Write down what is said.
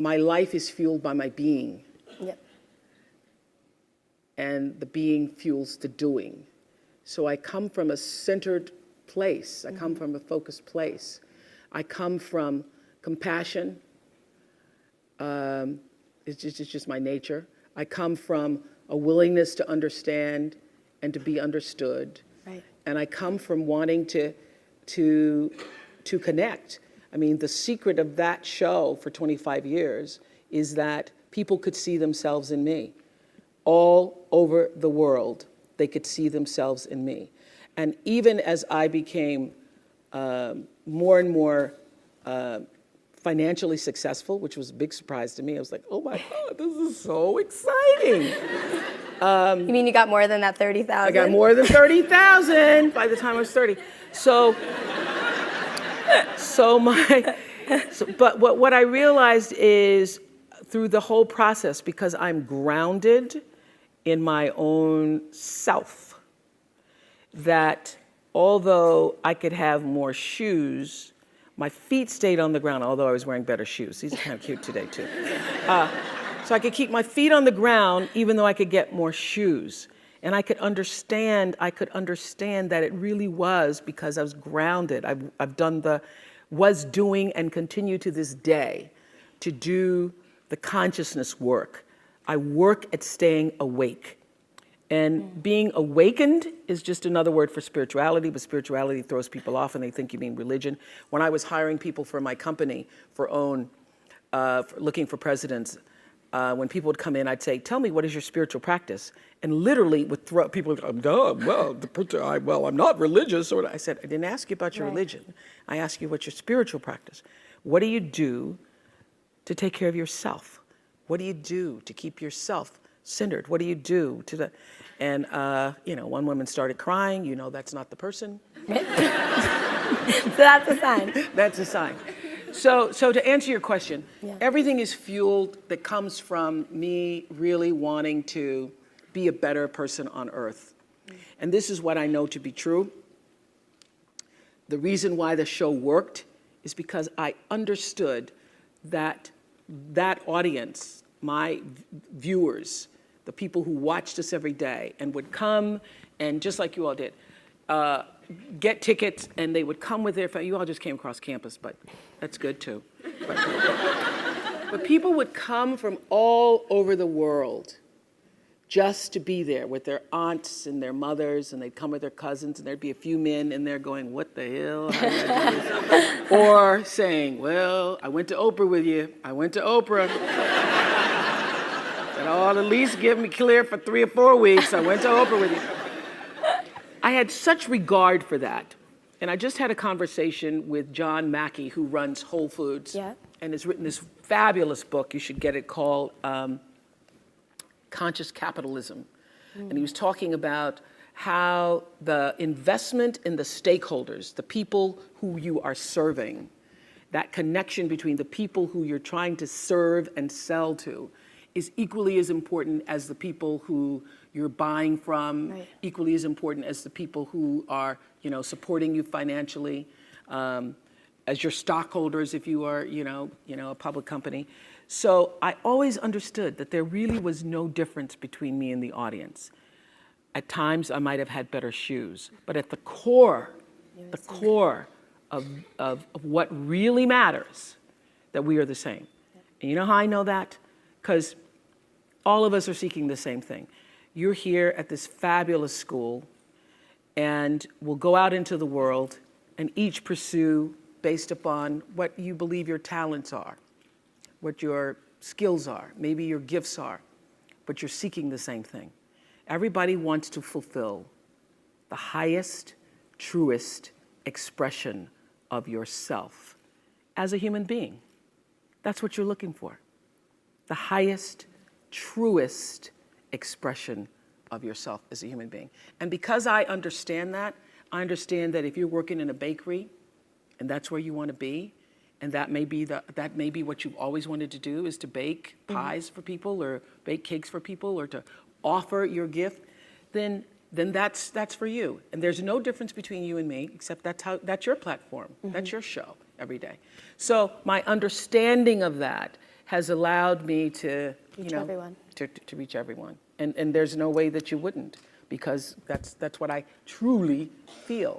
my life is fueled by my being. Yep. And the being fuels the doing. So I come from a centered place. I come from a focused place. I come from compassion. It's just my nature. I come from a willingness to understand and to be understood. Right. And I come from wanting to connect. I mean, the secret of that show for 25 years is that people could see themselves in me. All over the world, they could see themselves in me. And even as I became more and more financially successful, which was a big surprise to me, I was like, oh my God, this is so exciting. You mean you got more than that 30,000? I got more than 30,000 by the time I was 30. But what I realized is through the whole process, because I'm grounded in my own self, that although I could have more shoes, my feet stayed on the ground, although I was wearing better shoes. These are kind of cute today, too. So I could keep my feet on the ground, even though I could get more shoes. And I could understand that it really was because I was grounded. I've done was doing and continue to this day to do the consciousness work. I work at staying awake. And being awakened is just another word for spirituality, but spirituality throws people off and they think you mean religion. When I was hiring people for my company for looking for presidents, when people would come in, I'd say, tell me, what is your spiritual practice? And literally would throw, people would go, well, I'm not religious. Or I said, I didn't ask you about your religion. I asked you what's your spiritual practice. What do you do to take care of yourself? What do you do to keep yourself centered? What do you do to and one woman started crying, that's not the person. So that's a sign. That's a sign. So to answer your question, everything is fueled that comes from me really wanting to be a better person on earth. And this is what I know to be true. The reason why the show worked is because I understood that audience, my viewers, the people who watched us every day and would come and just like you all did, get tickets and they would come with their family. You all just came across campus, but that's good too. But people would come from all over the world just to be there with their aunts and their mothers, and they'd come with their cousins, and there'd be a few men in there going, what the hell? How did I do this? Or saying, well, I went to Oprah with you. I went to Oprah. And I'll at least get me clear for 3 or 4 weeks. I went to Oprah with you. I had such regard for that. And I just had a conversation with John Mackey, who runs Whole Foods, and has written this fabulous book. You should get it, called Conscious Capitalism. And he was talking about how the investment in the stakeholders, the people who you are serving, that connection between the people who you're trying to serve and sell to, is equally as important as the people who you're buying from, equally as important as the people who are, supporting you financially, as your stockholders if you are, a public company. So I always understood that there really was no difference between me and the audience. At times I might have had better shoes, but at the core of what really matters, that we are the same. And you know how I know that? Because all of us are seeking the same thing. You're here at this fabulous school, and we'll go out into the world and each pursue based upon what you believe your talents are, what your skills are, maybe your gifts are, but you're seeking the same thing. Everybody wants to fulfill the highest, truest expression of yourself as a human being. That's what you're looking for. The highest, truest expression of yourself as a human being. And because I understand that if you're working in a bakery and that's where you want to be, and that may be what you've always wanted to do, is to bake pies for people or bake cakes for people or to offer your gift, then that's for you. And there's no difference between you and me, except that's your platform. That's your show every day. So my understanding of that has allowed me to, Reach everyone. to reach everyone. And there's no way that you wouldn't, because that's what I truly feel.